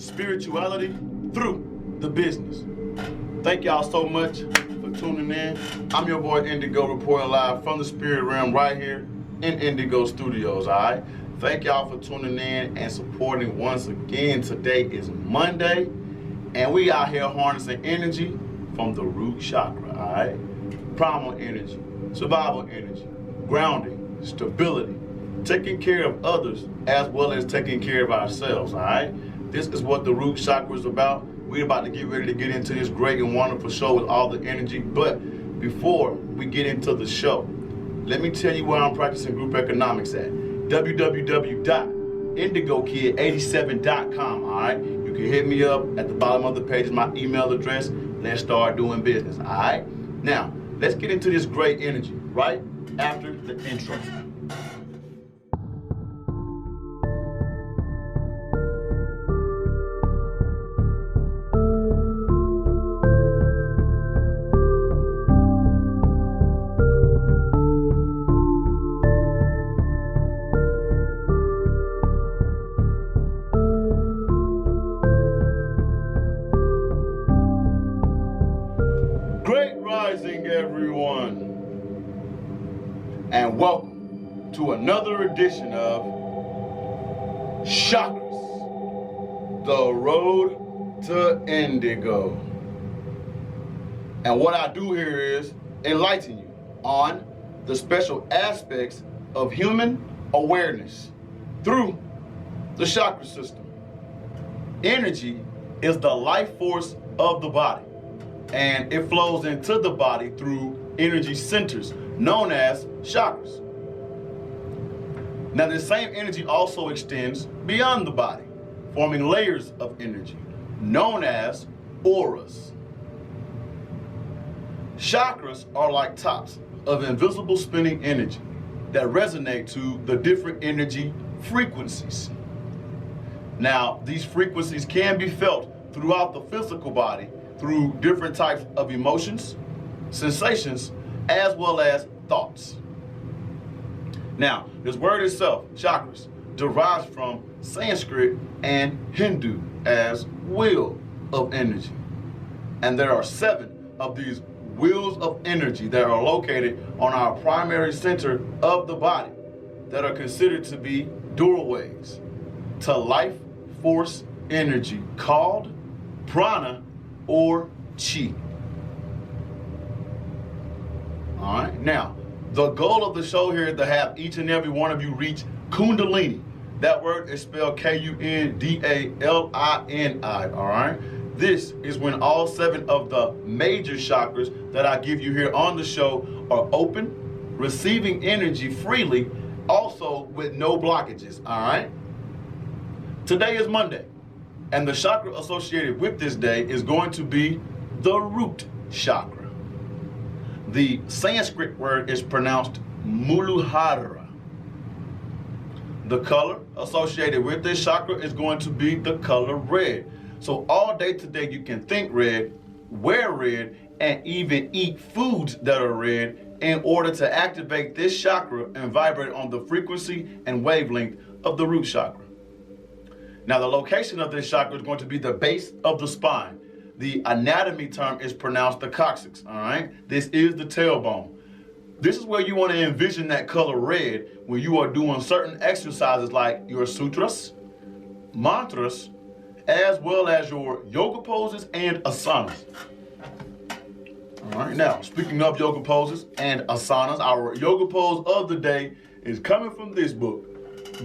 spirituality through the business. Thank y'all so much for tuning in. I'm your boy Indigo, reporting live from the spirit realm right here in Indigo Studios, all right? Thank y'all for tuning in and supporting once again. Today is Monday, and we out here harnessing energy from the root chakra, all right? Primal energy, survival energy, grounding, stability, taking care of others as well as taking care of ourselves, all right? This is what the root chakra is about. We're about to get ready to get into this great and wonderful show with all the energy. But before we get into the show, let me tell you where I'm practicing group economics at. www.indigokid87.com, all right? You can hit me up at the bottom of the page, is my email address. Let's start doing business, all right? Now, let's get into this great energy right after the intro. Great rising, everyone, and welcome to another edition of Chakras, the road to Indigo. And what I do here is enlighten you on the special aspects of human awareness through the chakra system. Energy is the life force of the body, and it flows into the body through energy centers known as chakras. Now, this same energy also extends beyond the body, forming layers of energy known as auras. Chakras are like tops of invisible spinning energy that resonate to the different energy frequencies. Now, these frequencies can be felt throughout the physical body through different types of emotions, sensations, as well as thoughts. Now, this word itself, chakras, derives from Sanskrit and Hindu as wheel of energy. And there are 7 of these wheels of energy that are located on our primary center of the body that are considered to be doorways to life force energy called prana or chi. All right, now, the goal of the show here is to have each and every one of you reach Kundalini. That word is spelled Kundalini, all right? This is when all 7 of the major chakras that I give you here on the show are open, receiving energy freely, also with no blockages, all right? Today is Monday, and the chakra associated with this day is going to be the root chakra. The Sanskrit word is pronounced Muladhara. The color associated with this chakra is going to be the color red. So all day today you can think red, wear red, and even eat foods that are red in order to activate this chakra and vibrate on the frequency and wavelength of the root chakra. Now, the location of this chakra is going to be the base of the spine. The anatomy term is pronounced the coccyx, all right? This is the tailbone. This is where you want to envision that color red when you are doing certain exercises like your sutras, mantras, as well as your yoga poses and asanas. All right, now, speaking of yoga poses and asanas, our yoga pose of the day is coming from this book,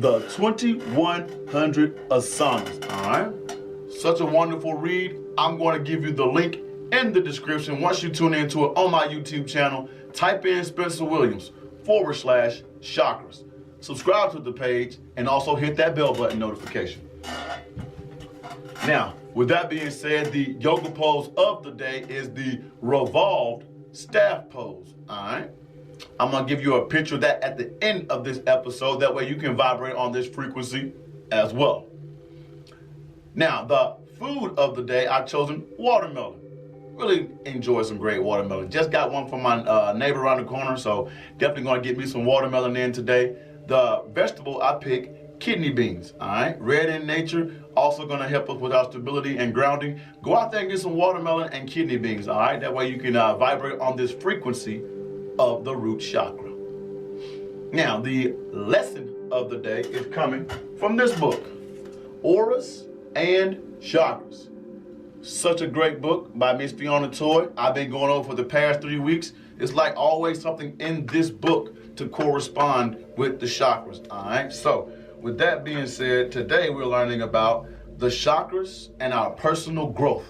The 2100 Asanas, all right? Such a wonderful read. I'm going to give you the link in the description. Once you tune into it on my YouTube channel, type in Spencer Williams /chakras. Subscribe to the page and also hit that bell button notification. Now, with that being said, the yoga pose of the day is the revolved staff pose, all right? I'm going to give you a picture of that at the end of this episode. That way you can vibrate on this frequency as well. Now, the food of the day, I've chosen watermelon. Really enjoy some great watermelon. Just got one from my neighbor around the corner, so definitely going to get me some watermelon in today. The vegetable I picked, kidney beans, all right? Red in nature, Also going to help us with our stability and grounding. Go out there and get some watermelon and kidney beans, all right? That way you can vibrate on this frequency of the root chakra. Now, the lesson of the day is coming from this book, Auras and Chakras. Such a great book by Miss Fiona Toy. I've been going over for the past 3 weeks. It's like always something in this book to correspond with the chakras, all right? So, with that being said, today we're learning about the chakras and our personal growth.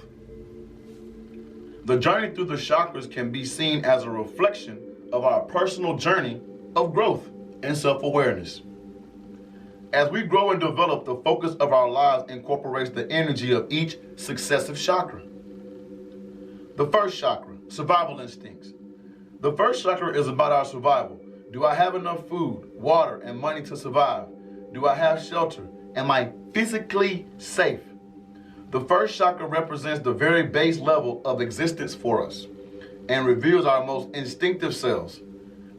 The journey through the chakras can be seen as a reflection of our personal journey of growth and self-awareness. As we grow and develop, the focus of our lives incorporates the energy of each successive chakra. The first chakra, survival instincts. The first chakra is about our survival. Do I have enough food, water, and money to survive? Do I have shelter? Am I physically safe? The first chakra represents the very base level of existence for us and reveals our most instinctive selves.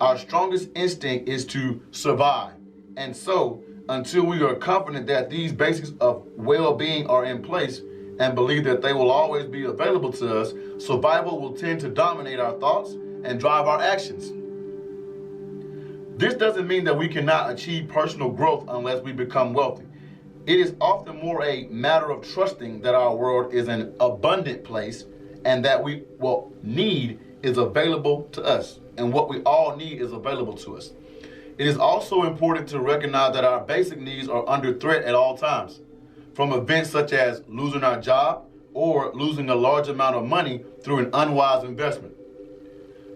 Our strongest instinct is to survive. And so, until we are confident that these basics of well-being are in place and believe that they will always be available to us, survival will tend to dominate our thoughts and drive our actions. This doesn't mean that we cannot achieve personal growth unless we become wealthy. It is often more a matter of trusting that our world is an abundant place and that what need is available to us, and what we all need is available to us. It is also important to recognize that our basic needs are under threat at all times, from events such as losing our job or losing a large amount of money through an unwise investment.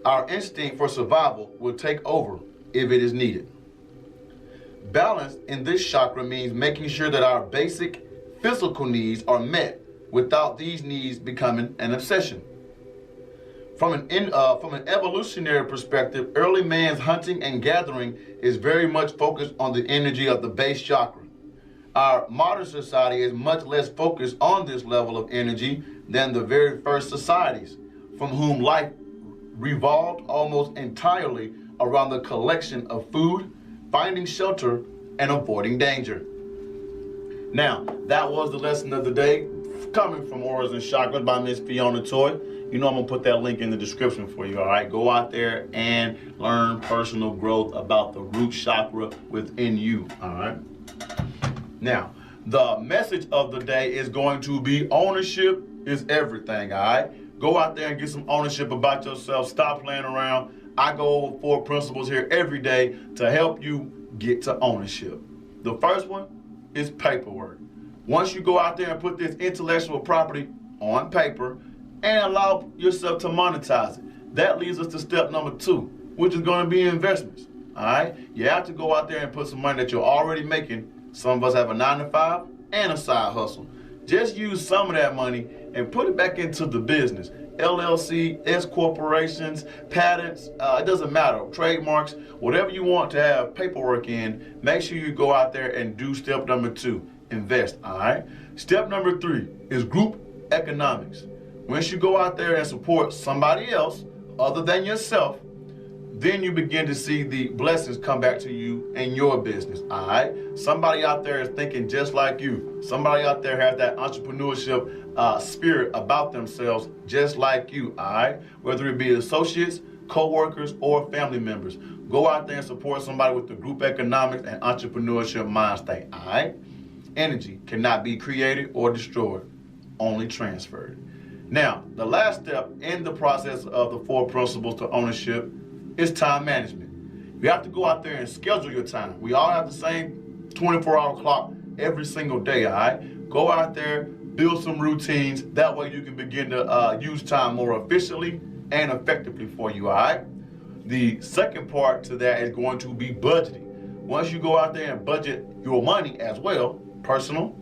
Our instinct for survival will take over if it is needed. Balance in this chakra means making sure that our basic physical needs are met without these needs becoming an obsession. From an evolutionary perspective, early man's hunting and gathering is very much focused on the energy of the base chakra. Our modern society is much less focused on this level of energy than the very first societies, from whom life revolved almost entirely around the collection of food, finding shelter, and avoiding danger. Now, that was the lesson of the day, coming from Auras and Chakras by Miss Fiona Toy. You know I'm going to put that link in the description for you, all right? Go out there and learn personal growth about the root chakra within you, all right? Now, the message of the day is going to be ownership is everything, all right? Go out there and get some ownership about yourself. Stop playing around. I go over 4 principles here every day to help you get to ownership. The first one is paperwork. Once you go out there and put this intellectual property on paper and allow yourself to monetize it, that leads us to step number 2, which is going to be investments. All right? You have to go out there and put some money that you're already making. Some of us have a 9-to-5 and a side hustle. Just use some of that money and put it back into the business. LLC, S corporations, patents, it doesn't matter, trademarks, whatever you want to have paperwork in, make sure you go out there and do step number 2, invest, all right? Step number 3 is group economics. Once you go out there and support somebody else other than yourself, then you begin to see the blessings come back to you and your business, all right? Somebody out there is thinking just like you. Somebody out there has that entrepreneurship spirit about themselves just like you, all right? Whether it be associates, co-workers, or family members. Go out there and support somebody with the group economics and entrepreneurship mind state, all right? Energy cannot be created or destroyed, only transferred. Now, the last step in the process of the 4 principles to ownership is time management. You have to go out there and schedule your time. We all have the same 24-hour clock every single day, all right? Go out there, build some routines. That way you can begin to use time more efficiently and effectively for you, all right? The second part to that is going to be budgeting. Once you go out there and budget your money as well, personal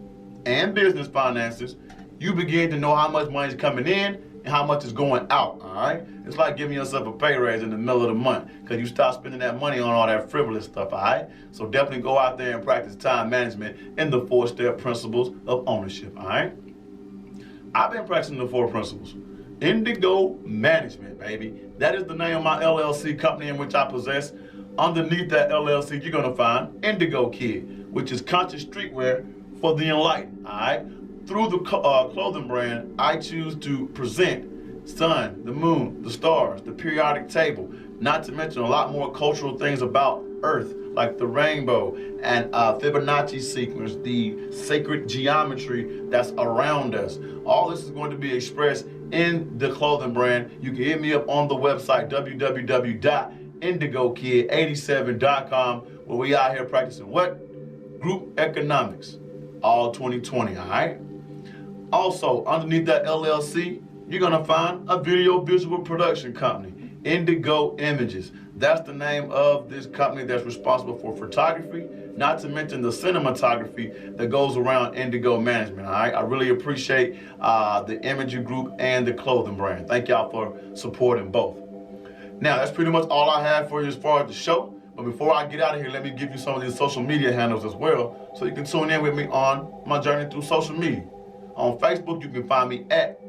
and business finances, you begin to know how much money is coming in and how much is going out, all right? It's like giving yourself a pay raise in the middle of the month because you stop spending that money on all that frivolous stuff, all right? So definitely go out there and practice time management in the 4-step principles of ownership, all right? I've been practicing the 4 principles. Indigo Management, baby. That is the name of my LLC company in which I possess. Underneath that LLC, you're going to find Indigo Kid, which is conscious streetwear for the enlightened, all right? Through the clothing brand, I choose to present sun, the moon, the stars, the periodic table, not to mention a lot more cultural things about Earth, like the rainbow and Fibonacci sequence, the sacred geometry that's around us. All this is going to be expressed in the clothing brand. You can hit me up on the website, www.indigokid87.com, where we out here practicing what? Group economics, all 2020, all right? Also, underneath that LLC, you're gonna find a video visual production company, Indigo Images. That's the name of this company that's responsible for photography, not to mention the cinematography that goes around Indigo management, all right? I really appreciate the imagery group and the clothing brand. Thank y'all for supporting both. Now, that's pretty much all I have for you as far as the show. But before I get out of here, let me give you some of these social media handles as well, so you can tune in with me on my journey through social media. On Facebook, you can find me at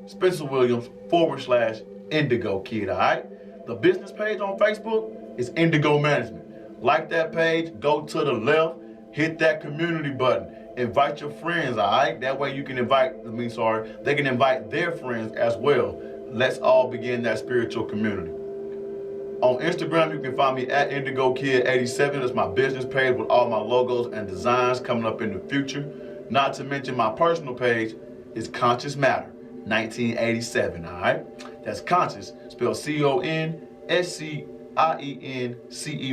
Spencer Williams /Indigo Kid, all right? The business page on Facebook is Indigo Management. Like that page, go to the left, hit that community button. Invite your friends, all right? That way you can they can invite their friends as well. Let's all begin that spiritual community. On Instagram, you can find me at IndigoKid87. That's my business page with all my logos and designs coming up in the future. Not to mention my personal page is Conscious Matter 1987, all right? That's Conscious, spelled CONSCIENCE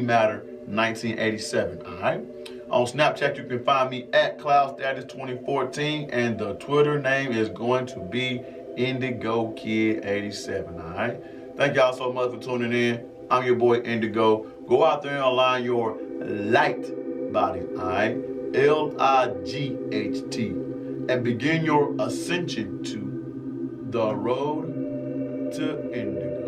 Matter 1987, all right? On Snapchat, you can find me at CloudStatus2014, and the Twitter name is going to be IndigoKid87, all right? Thank y'all so much for tuning in. I'm your boy Indigo. Go out there and align your light body, all right? LIGHT, and begin your ascension to the road to Indigo.